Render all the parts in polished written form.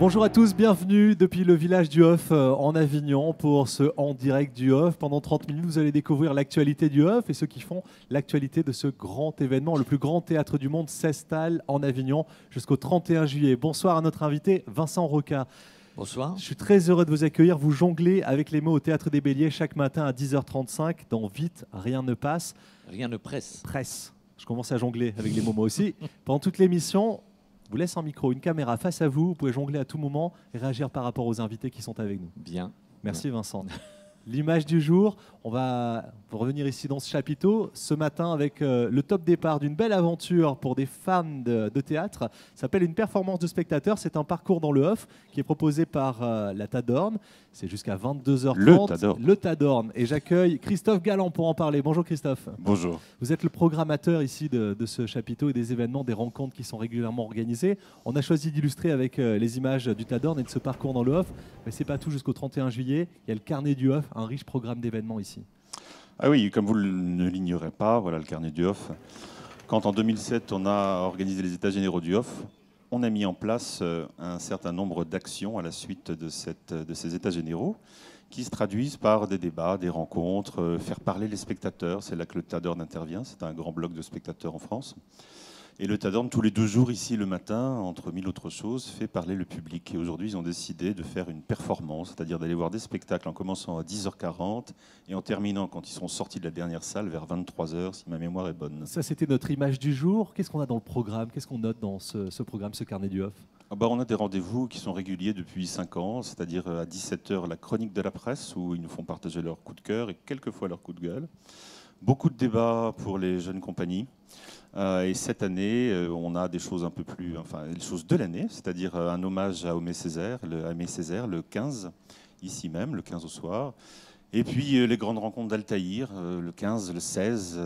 Bonjour à tous, bienvenue depuis le village du Hof en Avignon pour ce En Direct du Hof. Pendant 30 minutes, vous allez découvrir l'actualité du Hof et ceux qui font l'actualité de ce grand événement. Le plus grand théâtre du monde s'installe en Avignon jusqu'au 31 juillet. Bonsoir à notre invité Vincent Roca. Bonsoir. Je suis très heureux de vous accueillir. Vous jonglez avec les mots au Théâtre des Béliers chaque matin à 10h35 dans Vite, rien ne passe. Rien ne presse. Presse. Je commence à jongler avec les mots moi aussi. Pendant toute l'émission, je vous laisse un micro, une caméra face à vous. Vous pouvez jongler à tout moment et réagir par rapport aux invités qui sont avec nous. Bien. Merci Vincent. L'image du jour, on va revenir ici dans ce chapiteau ce matin avec le top départ d'une belle aventure pour des fans de théâtre. Ça s'appelle une performance de spectateurs. C'est un parcours dans le Hof qui est proposé par la Tadorne. C'est jusqu'à 22h30. Le Tadorne. Et j'accueille Christophe Galland pour en parler. Bonjour Christophe. Bonjour. Vous êtes le programmateur ici de ce chapiteau et des événements, des rencontres qui sont régulièrement organisées. On a choisi d'illustrer avec les images du Tadorne et de ce parcours dans le Hof. Mais ce n'est pas tout jusqu'au 31 juillet. Il y a le carnet du Hof, un riche programme d'événements ici. Ah oui, comme vous ne l'ignorez pas, voilà le carnet du Hof. Quand en 2007 on a organisé les États généraux du Hof, on a mis en place un certain nombre d'actions à la suite de ces États généraux qui se traduisent par des débats, des rencontres, faire parler les spectateurs. C'est là que le Tadorne intervient. C'est un grand bloc de spectateurs en France. Et le Tadorne, tous les 2 jours ici le matin, entre mille autres choses, fait parler le public. Et aujourd'hui, ils ont décidé de faire une performance, c'est-à-dire d'aller voir des spectacles en commençant à 10h40 et en terminant quand ils sont sortis de la dernière salle vers 23h, si ma mémoire est bonne. Ça, c'était notre image du jour. Qu'est-ce qu'on a dans le programme? Qu'est-ce qu'on note dans ce programme, ce carnet du Hof? On a des rendez-vous qui sont réguliers depuis 5 ans, c'est-à-dire à 17h, la chronique de la presse, où ils nous font partager leur coup de cœur et quelquefois leur coup de gueule. Beaucoup de débats pour les jeunes compagnies. Et cette année, on a des choses un peu plus, enfin, les choses de l'année, c'est-à-dire un hommage à Aimé Césaire, le 15, ici même, le 15 au soir. Et puis les grandes rencontres d'Altaïr, le 15, le 16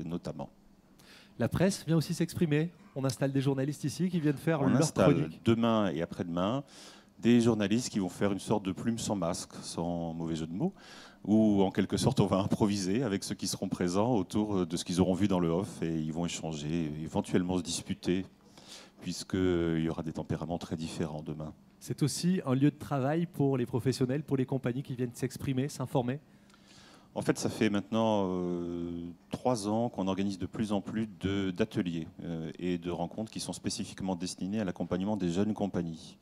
notamment. La presse vient aussi s'exprimer. On installe des journalistes ici qui viennent faire on leur installe chronique. Demain et après-demain des journalistes qui vont faire une sorte de plume sans masque, sans mauvais jeu de mots, où en quelque sorte on va improviser avec ceux qui seront présents autour de ce qu'ils auront vu dans le Hof et ils vont échanger, éventuellement se disputer, puisqu'il y aura des tempéraments très différents demain. C'est aussi un lieu de travail pour les professionnels, pour les compagnies qui viennent s'exprimer, s'informer. En fait, ça fait maintenant 3 ans qu'on organise de plus en plus d'ateliers et de rencontres qui sont spécifiquement destinées à l'accompagnement des jeunes compagnies.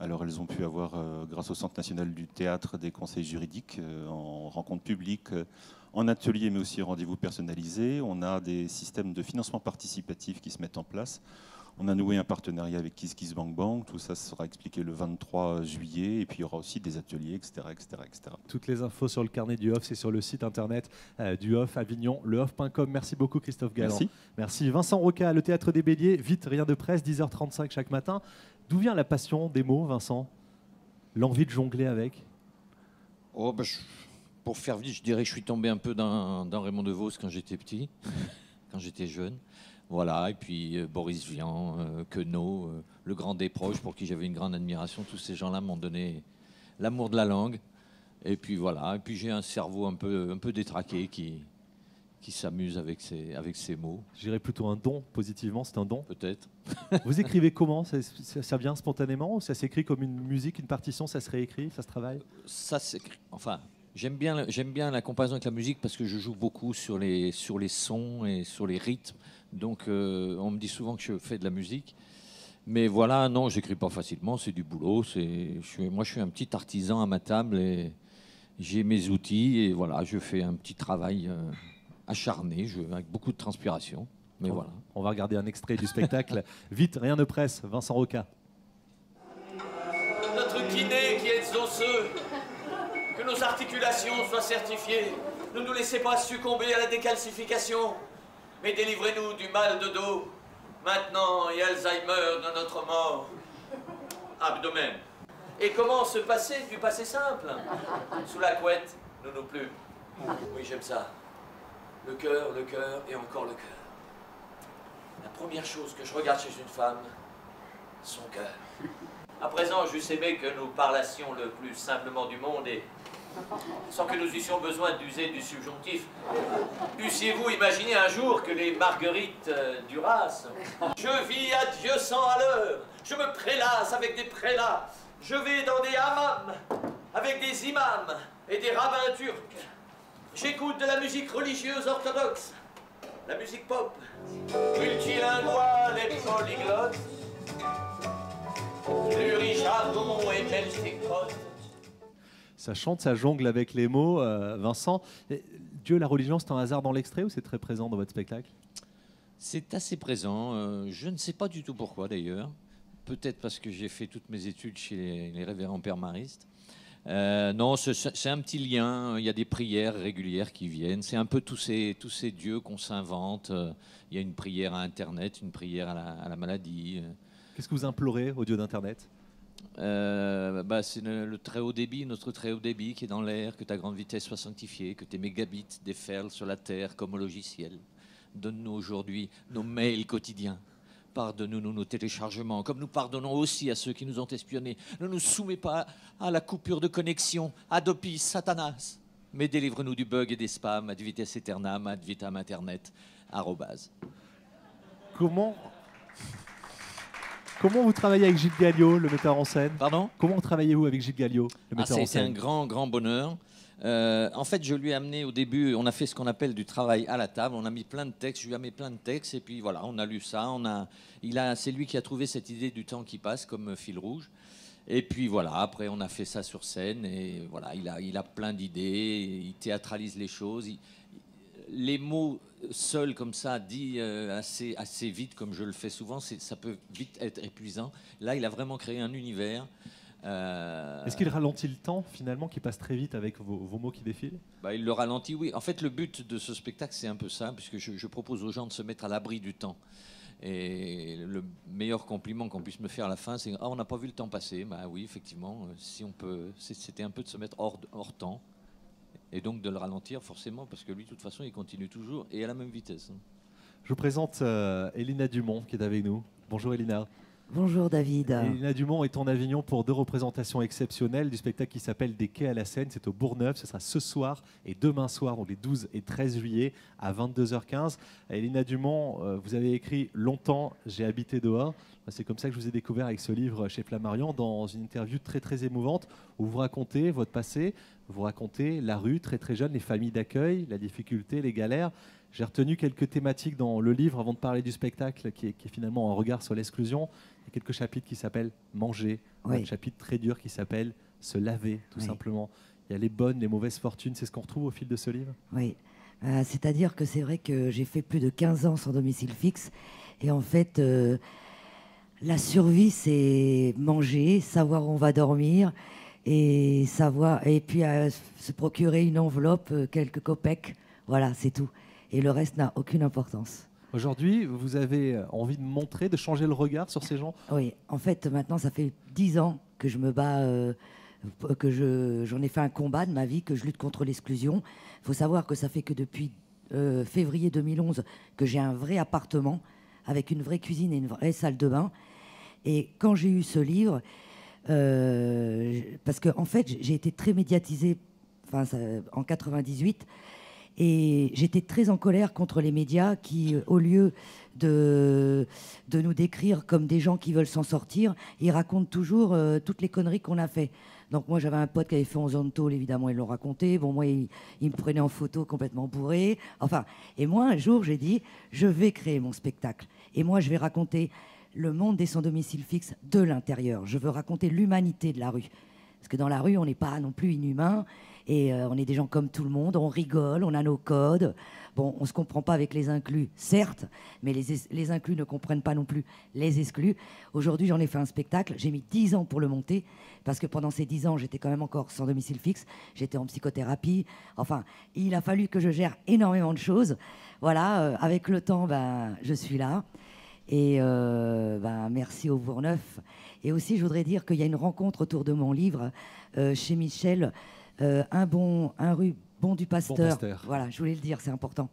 Alors elles ont pu avoir, grâce au Centre national du théâtre, des conseils juridiques en rencontres publiques, en ateliers, mais aussi rendez-vous personnalisés. On a des systèmes de financement participatif qui se mettent en place. On a noué un partenariat avec KissKissBankBank. Tout ça sera expliqué le 23 juillet. Et puis il y aura aussi des ateliers, etc., etc., etc. Toutes les infos sur le carnet du Hof, c'est sur le site internet du Hof Avignon, lehof.com. Merci beaucoup Christophe Galland. Merci. Merci. Vincent Roca, le Théâtre des Béliers. Vite, rien de presse, 10h35 chaque matin. D'où vient la passion des mots, Vincent? L'envie de jongler avec? Pour faire vite, je dirais que je suis tombé un peu dans Raymond DeVos quand j'étais petit, quand j'étais jeune. Voilà, et puis Boris Vian, Queneau, le grand des proches pour qui j'avais une grande admiration. Tous ces gens-là m'ont donné l'amour de la langue. Et puis voilà, et puis j'ai un cerveau un peu détraqué qui s'amuse avec ces mots. Je dirais plutôt un don, positivement, c'est un don. Peut-être. Vous écrivez comment? Ça vient spontanément ou ça s'écrit comme une musique, une partition, ça se réécrit, ça se travaille? Ça s'écrit. Enfin, j'aime bien la comparaison avec la musique parce que je joue beaucoup sur les sons et sur les rythmes. Donc on me dit souvent que je fais de la musique. Mais voilà, non, j'écris pas facilement, c'est du boulot. Moi, je suis un petit artisan à ma table et j'ai mes outils et voilà, je fais un petit travail acharné, avec beaucoup de transpiration. Mais voilà. On va regarder un extrait du spectacle. Vite, rien ne presse, Vincent Roca. Notre kiné qui est osseux, que nos articulations soient certifiées. Ne nous laissez pas succomber à la décalcification, mais délivrez-nous du mal de dos, maintenant et Alzheimer de notre mort. Abdomen. Et comment se passer du passé simple? Sous la couette, nous plus. Oui, j'aime ça. Le cœur et encore le cœur. La première chose que je regarde chez une femme, son cœur. À présent, j'eusse aimé que nous parlassions le plus simplement du monde et sans que nous eussions besoin d'user du subjonctif. Eussiez-vous imaginé un jour que les Marguerites Duras? Je vis à Dieu 100 à l'heure, je me prélasse avec des prélats, je vais dans des hammams avec des imams et des rabbins turcs. J'écoute de la musique religieuse orthodoxe, la musique pop, multilinguale et polyglotte, plurijargon et pelticote. Ça chante, ça jongle avec les mots. Vincent, Dieu, la religion, c'est un hasard dans l'extrait ou c'est très présent dans votre spectacle? C'est assez présent. Je ne sais pas du tout pourquoi d'ailleurs. Peut-être parce que j'ai fait toutes mes études chez les révérends pères maristes. Non, c'est un petit lien. Il y a des prières régulières qui viennent. C'est un peu tous ces dieux qu'on s'invente. Il y a une prière à Internet, une prière à la maladie. Qu'est-ce que vous implorez au Dieu d'Internet? C'est le très haut débit, notre très haut débit qui est dans l'air, que ta grande vitesse soit sanctifiée, que tes mégabits déferlent sur la terre comme au logiciel. Donne-nous aujourd'hui nos mails quotidiens. Pardonne-nous nos téléchargements, comme nous pardonnons aussi à ceux qui nous ont espionnés. Ne nous soumets pas à la coupure de connexion, Adopis, Satanas. Mais délivre-nous du bug et des spams, ad vitam aeternam, ad vitam internet, @. Comment vous travaillez avec Gilles Gallio, le metteur en scène? Pardon? Comment travaillez-vous avec Gilles Gallio, le metteur en C'est un scène? grand bonheur. En fait, je lui ai amené au début, on a fait ce qu'on appelle du travail à la table. On a mis plein de textes, je lui ai amené plein de textes, et puis voilà, on a lu ça. C'est lui qui a trouvé cette idée du temps qui passe comme fil rouge. Et puis voilà, après on a fait ça sur scène, et voilà, il a plein d'idées, il théâtralise les choses. Les mots seuls comme ça, dit assez vite, comme je le fais souvent, ça peut vite être épuisant. Là, il a vraiment créé un univers. Est-ce qu'il ralentit le temps, finalement, qui passe très vite avec vos mots qui défilent? Il le ralentit, oui. En fait, le but de ce spectacle, c'est un peu ça, puisque je propose aux gens de se mettre à l'abri du temps. Et le meilleur compliment qu'on puisse me faire à la fin, c'est « Ah, on n'a pas vu le temps passer ». Bah oui, effectivement, si on peut, c'était un peu de se mettre hors temps. Et donc de le ralentir, forcément, parce que lui, de toute façon, il continue toujours et à la même vitesse. Je vous présente Elina Dumont, qui est avec nous. Bonjour Elina. Bonjour David. Elina Dumont est en Avignon pour 2 représentations exceptionnelles du spectacle qui s'appelle Des quais à la Seine. C'est au Bourgneuf. Ce sera ce soir et demain soir, donc les 12 et 13 juillet à 22h15. Elina Dumont, vous avez écrit « Longtemps, j'ai habité dehors ». C'est comme ça que je vous ai découvert avec ce livre chez Flammarion, dans une interview très émouvante où vous racontez votre passé, vous racontez la rue très jeune, les familles d'accueil, la difficulté, les galères. J'ai retenu quelques thématiques dans le livre avant de parler du spectacle qui est finalement un regard sur l'exclusion. Il y a quelques chapitres qui s'appellent « Manger », un chapitre très dur qui s'appelle « Se laver », tout simplement. Il y a les bonnes, les mauvaises fortunes, c'est ce qu'on retrouve au fil de ce livre? Oui, c'est-à-dire que c'est vrai que j'ai fait plus de 15 ans sans domicile fixe. Et en fait, la survie, c'est manger, savoir où on va dormir et puis se procurer une enveloppe, quelques copecs. Voilà, c'est tout. Et le reste n'a aucune importance. Aujourd'hui, vous avez envie de montrer, de changer le regard sur ces gens? Oui, en fait, maintenant, ça fait 10 ans que je me bats, j'en ai fait un combat de ma vie, que je lutte contre l'exclusion. Il faut savoir que ça fait que depuis février 2011 que j'ai un vrai appartement avec une vraie cuisine et une vraie salle de bain. Et quand j'ai eu ce livre, parce qu'en fait, j'ai été très médiatisée en 98, et j'étais très en colère contre les médias qui, au lieu de nous décrire comme des gens qui veulent s'en sortir, ils racontent toujours toutes les conneries qu'on a fait. Donc moi, j'avais un pote qui avait fait 11 ans de tôle, évidemment, ils l'ont raconté. Bon, moi, il me prenait en photo complètement bourré. Enfin, et moi, un jour, j'ai dit, je vais créer mon spectacle. Et moi, je vais raconter le monde des sans-domicile fixe de l'intérieur. Je veux raconter l'humanité de la rue. Parce que dans la rue, on n'est pas non plus inhumain. Et on est des gens comme tout le monde, on rigole, on a nos codes. Bon, on ne se comprend pas avec les inclus, certes, mais les inclus ne comprennent pas non plus les exclus. Aujourd'hui, j'en ai fait un spectacle, j'ai mis 10 ans pour le monter, parce que pendant ces 10 ans, j'étais quand même encore sans domicile fixe, j'étais en psychothérapie. Enfin, il a fallu que je gère énormément de choses. Voilà, avec le temps, je suis là. Et merci au Bourgneuf. Et aussi, je voudrais dire qu'il y a une rencontre autour de mon livre chez Michel, un rue Bon du Pasteur. Voilà, je voulais le dire, c'est important.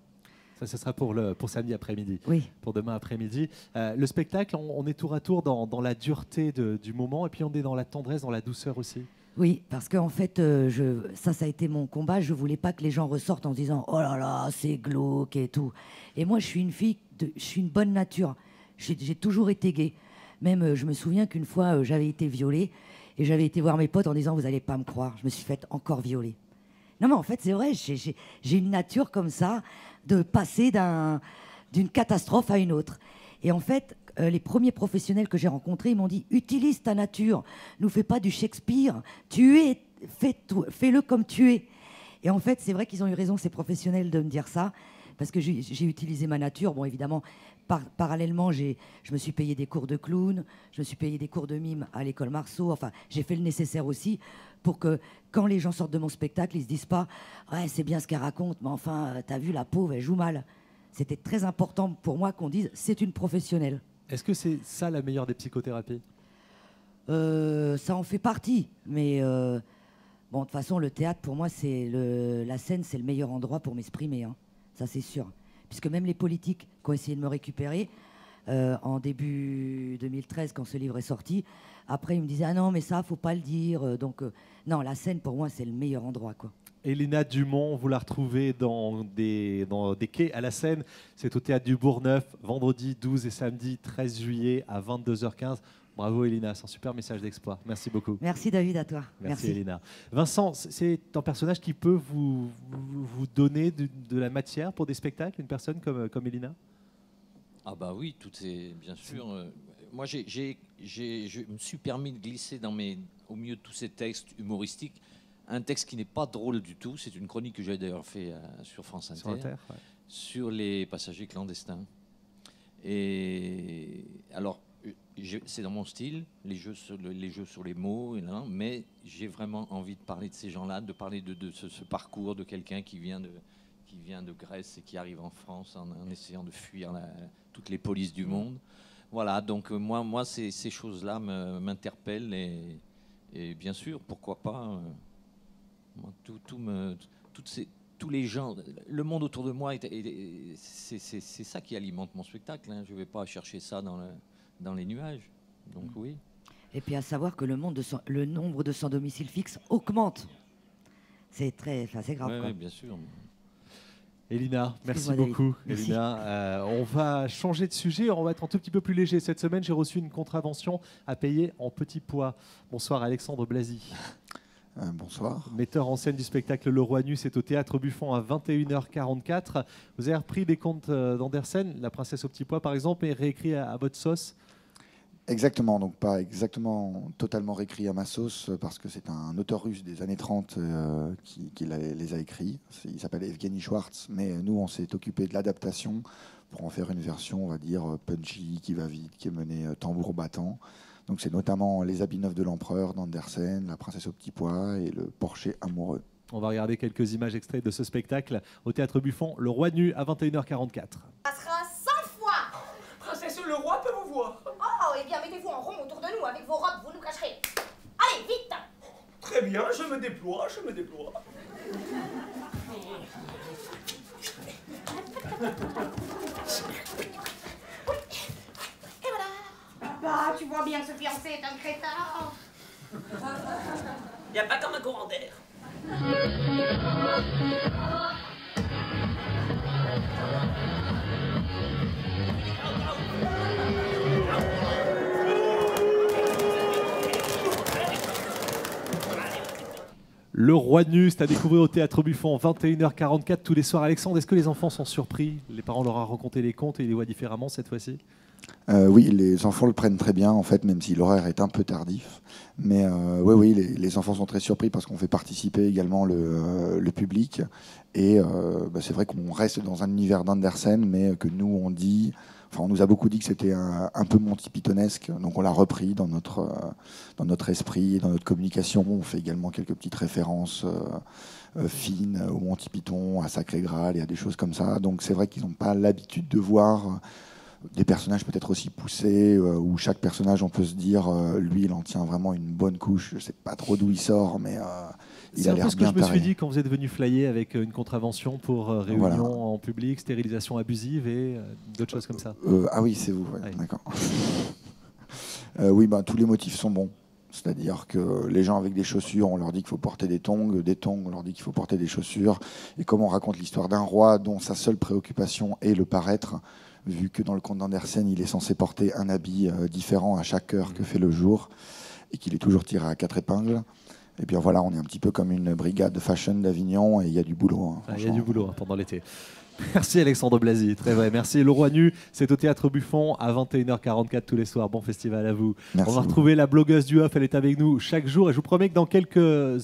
Ça, ce sera pour samedi après-midi, oui. Pour demain après-midi. Le spectacle, on est tour à tour dans la dureté du moment, et puis on est dans la tendresse, dans la douceur aussi. Oui, parce qu'en fait, ça a été mon combat. Je voulais pas que les gens ressortent en se disant « Oh là là, c'est glauque et tout ». Et moi, je suis une fille, je suis une bonne nature. J'ai toujours été gaie. Même, je me souviens qu'une fois, j'avais été violée et j'avais été voir mes potes en disant « Vous allez pas me croire, je me suis faite encore violer ». Non, mais en fait, c'est vrai, j'ai une nature comme ça de passer d'une catastrophe à une autre. Et en fait, les premiers professionnels que j'ai rencontrés, ils m'ont dit « Utilise ta nature, nous fais pas du Shakespeare, fais-le comme tu es ». Et en fait, c'est vrai qu'ils ont eu raison, ces professionnels, de me dire ça, parce que j'ai utilisé ma nature. Bon, évidemment, parallèlement, je me suis payé des cours de clown, je me suis payé des cours de mime à l'école Marceau. Enfin, j'ai fait le nécessaire aussi pour que quand les gens sortent de mon spectacle, ils se disent pas « Ouais, c'est bien ce qu'elle raconte, mais enfin, t'as vu, la pauvre, elle joue mal ». C'était très important pour moi qu'on dise « C'est une professionnelle ». Est-ce que c'est ça la meilleure des psychothérapies? Ça en fait partie, mais bon, de toute façon, le théâtre, pour moi, la scène, c'est le meilleur endroit pour m'exprimer, hein. Ça, c'est sûr. Puisque même les politiques qui ont essayé de me récupérer, en début 2013, quand ce livre est sorti, après, ils me disaient « Ah non, mais ça, faut pas le dire ». Donc, non, la scène, pour moi, c'est le meilleur endroit, quoi. Elina Dumont, vous la retrouvez dans des quais à la Seine. C'est au Théâtre du Bourgneuf, vendredi 12 et samedi 13 juillet à 22h15. Bravo Elina, c'est un super message d'exploit. Merci beaucoup. Merci David, à toi. Merci Elina. Vincent, c'est un personnage qui peut vous donner de la matière pour des spectacles, une personne comme Elina? Ah bah oui, tout est bien sûr. Moi, je me suis permis de glisser au milieu de tous ces textes humoristiques un texte qui n'est pas drôle du tout. C'est une chronique que j'ai d'ailleurs fait sur France Inter, sur les passagers clandestins. Et alors, c'est dans mon style, les jeux sur les mots, mais j'ai vraiment envie de parler de ces gens-là, de parler de ce parcours de quelqu'un qui vient de Grèce et qui arrive en France en essayant de fuir toutes les polices du monde. Voilà, donc moi ces choses-là m'interpellent et bien sûr, pourquoi pas... tous les gens, le monde autour de moi, c'est ça qui alimente mon spectacle, hein. Je ne vais pas chercher ça dans les nuages. Donc oui. Et puis à savoir que le nombre de sans domicile fixe augmente. C'est grave. Oui, bien sûr. Elina, merci beaucoup. Merci. Elina, on va changer de sujet, on va être un tout petit peu plus léger. Cette semaine, j'ai reçu une contravention à payer en petits pois. Bonsoir Alexandre Blasi. Bonsoir. Metteur en scène du spectacle Le Roi Nu, c'est au Théâtre Buffon à 21h44. Vous avez repris des contes d'Andersen, La Princesse aux petits pois par exemple, et réécrit à votre sauce. Exactement, donc pas exactement totalement réécrit à ma sauce, parce que c'est un auteur russe des années 30 qui les a écrits. Il s'appelle Evgeny Schwartz, mais nous on s'est occupé de l'adaptation pour en faire une version, on va dire, punchy, qui va vite, qui est menée tambour battant. Donc c'est notamment Les habits neufs de l'empereur d'Andersen, La princesse aux petits pois et Le porcher amoureux. On va regarder quelques images extraites de ce spectacle au Théâtre Buffon, Le Roi Nu à 21h44. Ça sera 100 fois. Princesse, le roi peut vous voir. Oh, eh bien, mettez-vous en rond autour de nous avec vos robes, vous nous cacherez. Allez, vite. Très bien, je me déploie, je me déploie. Et voilà. Bah, tu vois bien que ce fiancé est un crétin. Y a pas comme un courant d'air. Le Roi Nu, c'est à découvrir au Théâtre Buffon, 21h44 tous les soirs. Alexandre, est-ce que les enfants sont surpris? Les parents leur ont raconté les contes et ils les voient différemment cette fois-ci? Oui, les enfants le prennent très bien, en fait, même si l'horaire est un peu tardif. Mais oui, les enfants sont très surpris parce qu'on fait participer également le public. Et c'est vrai qu'on reste dans un univers d'Andersen, mais que nous, on nous a beaucoup dit que c'était un peu Monty Pythonesque. Donc on l'a repris dans notre esprit et dans notre communication. On fait également quelques petites références fines au Monty Python, à Sacré Graal et à des choses comme ça. Donc c'est vrai qu'ils n'ont pas l'habitude de voir des personnages peut-être aussi poussés, où chaque personnage, on peut se dire, lui, il en tient vraiment une bonne couche. Je ne sais pas trop d'où il sort, mais il a l'air bien taré. C'est un peu ce que je me suis dit quand vous êtes venu flyer avec une contravention pour réunion en public, stérilisation abusive et d'autres choses comme ça. Ah oui, c'est vous, ouais, Ouais. d'accord. Oui, tous les motifs sont bons. C'est-à-dire que les gens avec des chaussures, on leur dit qu'il faut porter des tongs, on leur dit qu'il faut porter des chaussures. Et comme on raconte l'histoire d'un roi dont sa seule préoccupation est le paraître, vu que dans le conte d'Andersen, il est censé porter un habit différent à chaque heure que fait le jour, et qu'il est toujours tiré à 4 épingles. Et bien voilà, on est un petit peu comme une brigade de fashion d'Avignon, et il y a du boulot. Hein, il y a du boulot pendant l'été. Merci Alexandre Blasi, très vrai. Merci. Le Roi Nu, c'est au Théâtre Buffon à 21h44 tous les soirs. Bon festival à vous. Merci. On va retrouver la blogueuse du Off, elle est avec nous chaque jour. Et je vous promets que dans quelques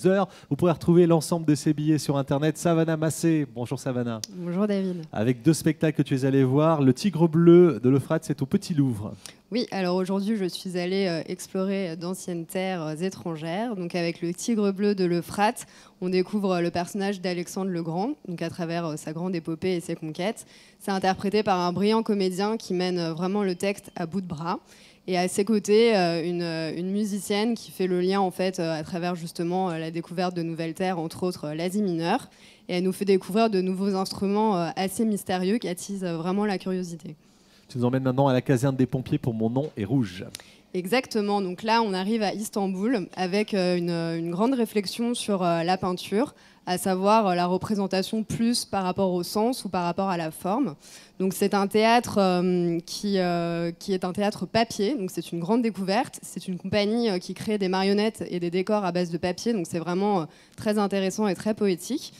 heures, vous pourrez retrouver l'ensemble de ses billets sur Internet. Savannah Massé, bonjour Savannah. Bonjour David. Avec 2 spectacles que tu es allé voir. Le Tigre Bleu de l'Euphrate, c'est au Petit Louvre. Oui, alors aujourd'hui, je suis allée explorer d'anciennes terres étrangères. Donc avec le Tigre Bleu de l'Euphrate, on découvre le personnage d'Alexandre le Grand, donc à travers sa grande épopée et ses conquêtes. C'est interprété par un brillant comédien qui mène vraiment le texte à bout de bras. Et à ses côtés, une musicienne qui fait le lien en fait à travers justement la découverte de nouvelles terres, entre autres l'Asie mineure. Et elle nous fait découvrir de nouveaux instruments assez mystérieux qui attisent vraiment la curiosité. Tu nous emmènes maintenant à la caserne des pompiers pour Mon nom est rouge. Exactement, donc là on arrive à Istanbul avec une grande réflexion sur la peinture, à savoir la représentation plus par rapport au sens ou par rapport à la forme. Donc c'est un théâtre qui est un théâtre papier, donc c'est une grande découverte. C'est une compagnie qui crée des marionnettes et des décors à base de papier, donc c'est vraiment très intéressant et très poétique.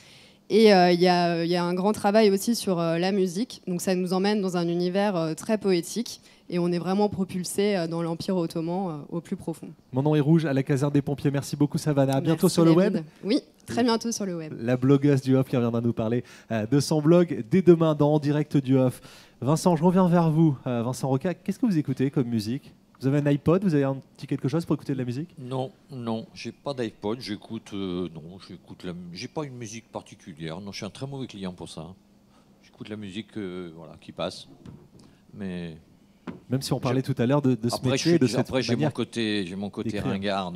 Et il y a un grand travail aussi sur la musique, donc ça nous emmène dans un univers très poétique. Et on est vraiment propulsé dans l'Empire ottoman au plus profond. Mon nom est rouge à la caserne des pompiers. Merci beaucoup Savannah. À bientôt sur le web. Oui, très bientôt sur le web. La blogueuse du Off qui reviendra nous parler de son blog dès demain dans En direct du Off. Vincent, je reviens vers vous. Vincent Roca, qu'est-ce que vous écoutez comme musique ? Vous avez un iPod ? Vous avez un petit quelque chose pour écouter de la musique ? Non, j'ai pas d'iPod. J'écoute, j'ai pas une musique particulière. Non, je suis un très mauvais client pour ça. J'écoute la musique, qui passe. Mais même si on parlait tout à l'heure de ce métier, de cette après j'ai manière mon côté ringard,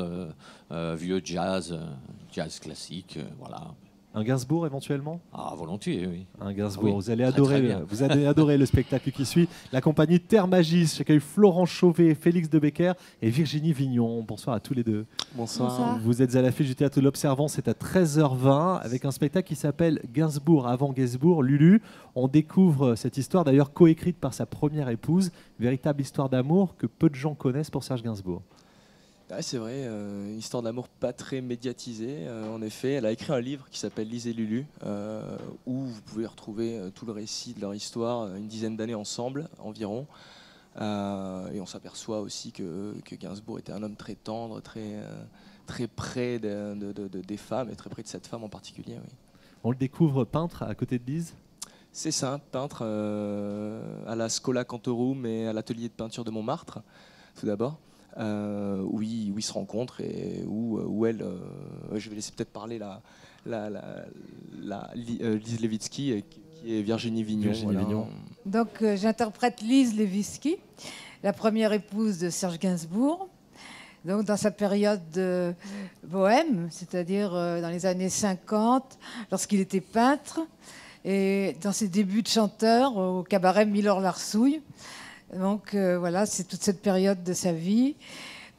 vieux jazz classique, voilà. Un Gainsbourg éventuellement ? Ah, volontiers, oui. Un Gainsbourg, oui, vous allez très bien. vous allez adorer le spectacle qui suit. La compagnie Terre Magis, j'accueille Florent Chauvet, Félix de Becker et Virginie Vignon. Bonsoir à tous les deux. Bonsoir. Vous êtes à l'affiche du Théâtre de l'Observant, c'est à 13h20 avec un spectacle qui s'appelle Gainsbourg avant Gainsbourg, Lulu. On découvre cette histoire d'ailleurs coécrite par sa première épouse, véritable histoire d'amour que peu de gens connaissent pour Serge Gainsbourg. Ouais, c'est vrai, une histoire d'amour pas très médiatisée. En effet, elle a écrit un livre qui s'appelle Lise et Lulu, où vous pouvez retrouver tout le récit de leur histoire, une dizaine d'années ensemble environ. Et on s'aperçoit aussi que Gainsbourg était un homme très tendre, très près des femmes, et très près de cette femme en particulier. Oui. On le découvre peintre à côté de Lise ? C'est ça, peintre à la Schola Cantorum et à l'atelier de peinture de Montmartre, tout d'abord. Où ils se rencontrent et où elle, je vais laisser peut-être parler Lise Lévitsky, qui est Virginie Vignon. Vignon. Donc j'interprète Lise Lévitsky, la première épouse de Serge Gainsbourg, donc dans sa période de bohème, c'est-à-dire dans les années 50, lorsqu'il était peintre, et dans ses débuts de chanteur au cabaret Milor-Larsouille. Donc voilà, c'est toute cette période de sa vie.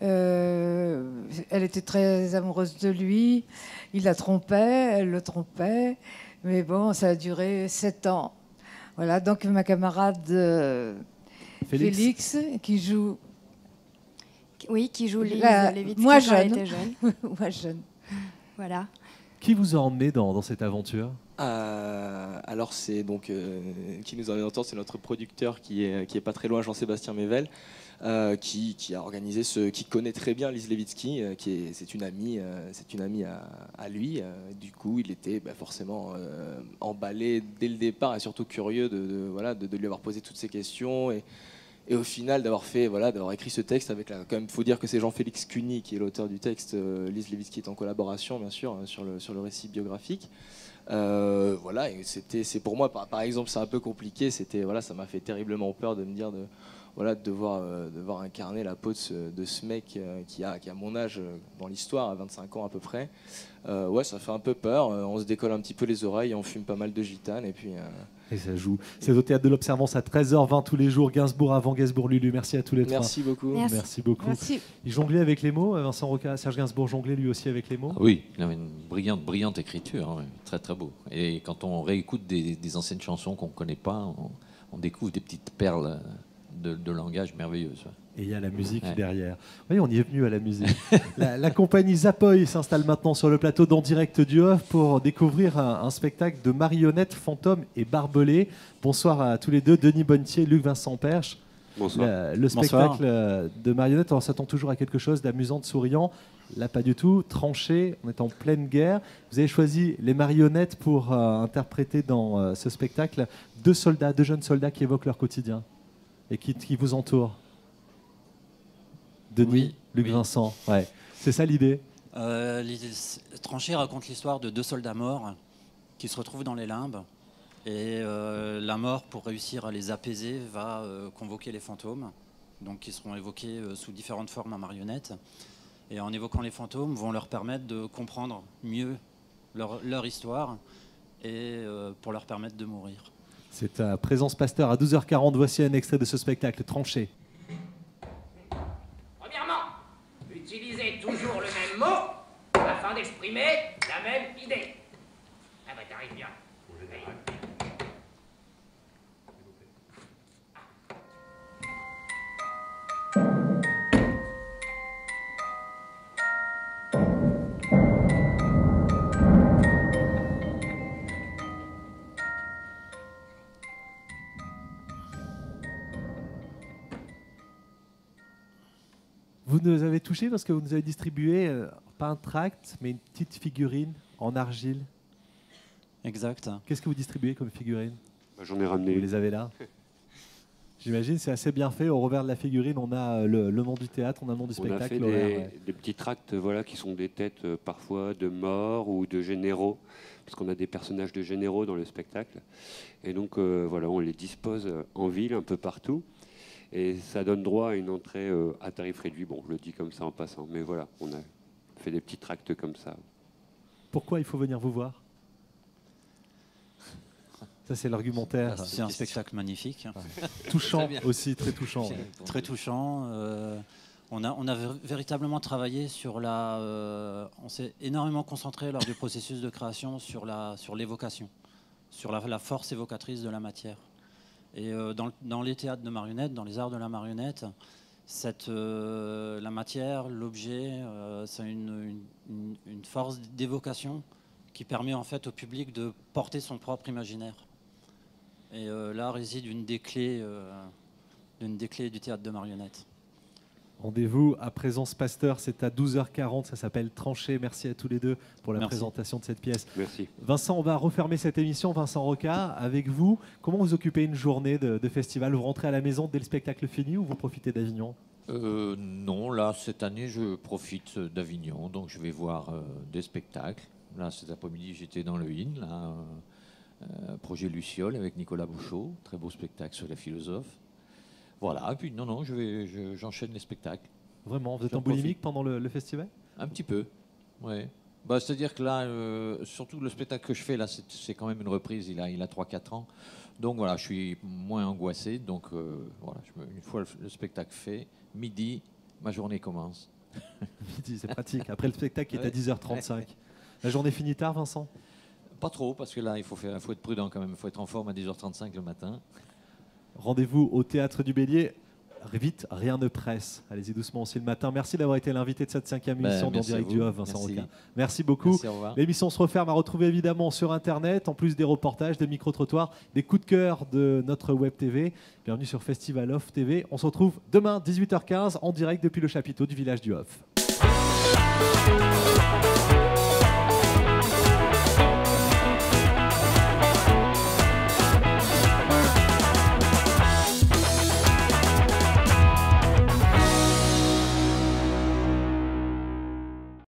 Elle était très amoureuse de lui. Il la trompait, elle le trompait. Mais bon, ça a duré 7 ans. Voilà, donc ma camarade Félix qui joue... Oui, qui joue Lise Lévitsky moi quand elle était jeune. Moi jeune. Voilà. Qui vous a emmené dans cette aventure ? Alors c'est donc qui nous en est entendu, c'est notre producteur qui est pas très loin, Jean-Sébastien Mével, qui a organisé qui connaît très bien Lise Lévitsky, c'est une amie à lui. Du coup, il était forcément emballé dès le départ et surtout curieux de lui avoir posé toutes ces questions et au final d'avoir écrit ce texte avec quand même, faut dire que c'est Jean-Félix Cuny qui est l'auteur du texte. Lise Lévitsky est en collaboration bien sûr sur le récit biographique. Et c'est pour moi par exemple c'est un peu compliqué, ça m'a fait terriblement peur de me dire de devoir incarner la peau de ce mec qui a mon âge dans l'histoire, à 25 ans à peu près. Ça fait un peu peur, on se décolle un petit peu les oreilles, on fume pas mal de gitane et puis Et ça joue. C'est au Théâtre de l'Observance à 13h20 tous les jours. Gainsbourg avant Gainsbourg, Lulu. Merci à tous les trois. Merci beaucoup. Merci beaucoup. Merci. Il jonglait avec les mots, Vincent Roca. Serge Gainsbourg jonglait lui aussi avec les mots. Ah oui, il avait une brillante écriture, hein, très très beau. Et quand on réécoute des anciennes chansons qu'on ne connaît pas, on découvre des petites perles de langage merveilleuses. Et il y a la musique derrière. Oui, on y est venu à la musique. la compagnie Zapoy s'installe maintenant sur le plateau d'En Direct du Off pour découvrir un spectacle de marionnettes, fantômes et barbelés. Bonsoir à tous les deux, Denis Bonnetier, Luc Vincent Perche. Bonsoir. Le spectacle de marionnettes, on s'attend toujours à quelque chose d'amusant, de souriant. Là, pas du tout. Tranché, on est en pleine guerre. Vous avez choisi les marionnettes pour interpréter dans ce spectacle deux jeunes soldats qui évoquent leur quotidien et qui vous entourent. Denis, Luc Vincent, ouais. C'est ça l'idée. Tranché raconte l'histoire de deux soldats morts qui se retrouvent dans les limbes. Et la mort, pour réussir à les apaiser, va convoquer les fantômes, donc qui seront évoqués sous différentes formes en marionnettes. Et en évoquant les fantômes, vont leur permettre de comprendre mieux leur histoire et pour leur permettre de mourir. C'est à Présence Pasteur à 12h40. Voici un extrait de ce spectacle, Tranché. Premièrement, utilisez toujours le même mot afin d'exprimer la même idée. Ah bah t'arrives bien. Vous nous avez touché parce que vous nous avez distribué, pas un tract, mais une petite figurine en argile. Exact. Qu'est-ce que vous distribuez comme figurine? J'en ai ramené. Vous les avez là? J'imagine, c'est assez bien fait. Au revers de la figurine, on a le nom du théâtre, on a le nom du spectacle. On a fait des petits tracts qui sont des têtes parfois de morts ou de généraux, parce qu'on a des personnages de généraux dans le spectacle. Et donc, on les dispose en ville, un peu partout. Et ça donne droit à une entrée à tarif réduit. Bon, je le dis comme ça en passant, mais voilà, on a fait des petits tracts comme ça. Pourquoi il faut venir vous voir? Ça, c'est l'argumentaire. C'est un spectacle magnifique. Touchant aussi, très touchant. Très touchant. On a véritablement travaillé sur on s'est énormément concentré lors du processus de création sur l'évocation, sur la force évocatrice de la matière. Et dans les théâtres de marionnettes, dans les arts de la marionnette, la matière, l'objet, c'est une force d'évocation qui permet en fait au public de porter son propre imaginaire. Et là réside une des clés du théâtre de marionnettes. Rendez-vous à Présence Pasteur, c'est à 12h40, ça s'appelle Tranché. Merci à tous les deux pour la présentation de cette pièce. Merci. Vincent, on va refermer cette émission. Vincent Roca, avec vous, comment vous occupez une journée de festival? Vous rentrez à la maison dès le spectacle fini ou vous profitez d'Avignon? Non, là, cette année, je profite d'Avignon, donc je vais voir des spectacles. Là, cet après-midi, j'étais dans le IN, là, projet Luciole avec Nicolas Bouchot, très beau spectacle sur les philosophes. Voilà, et puis j'enchaîne les spectacles. Vraiment, vous êtes en boulimique pendant le festival? Un petit peu, oui. C'est-à-dire que là, surtout le spectacle que je fais, là, c'est quand même une reprise, il a 3-4 ans. Donc voilà, je suis moins angoissé. Donc voilà, une fois le spectacle fait, midi, ma journée commence. Midi, c'est pratique. Après le spectacle qui est à 10h35. La journée finit tard, Vincent? Pas trop, parce que là, il faut être prudent quand même. Il faut être en forme à 10h35 le matin. Rendez-vous au Théâtre du Bélier. Vite, rien ne presse. Allez-y doucement aussi le matin. Merci d'avoir été l'invité de cette 5e émission d'En Direct du Off, Vincent Roca. Merci beaucoup. L'émission se referme à retrouver évidemment sur Internet, en plus des reportages, des micro-trottoirs, des coups de cœur de notre web TV. Bienvenue sur Festival Off TV. On se retrouve demain, 18h15, en direct depuis le chapiteau du village du Off.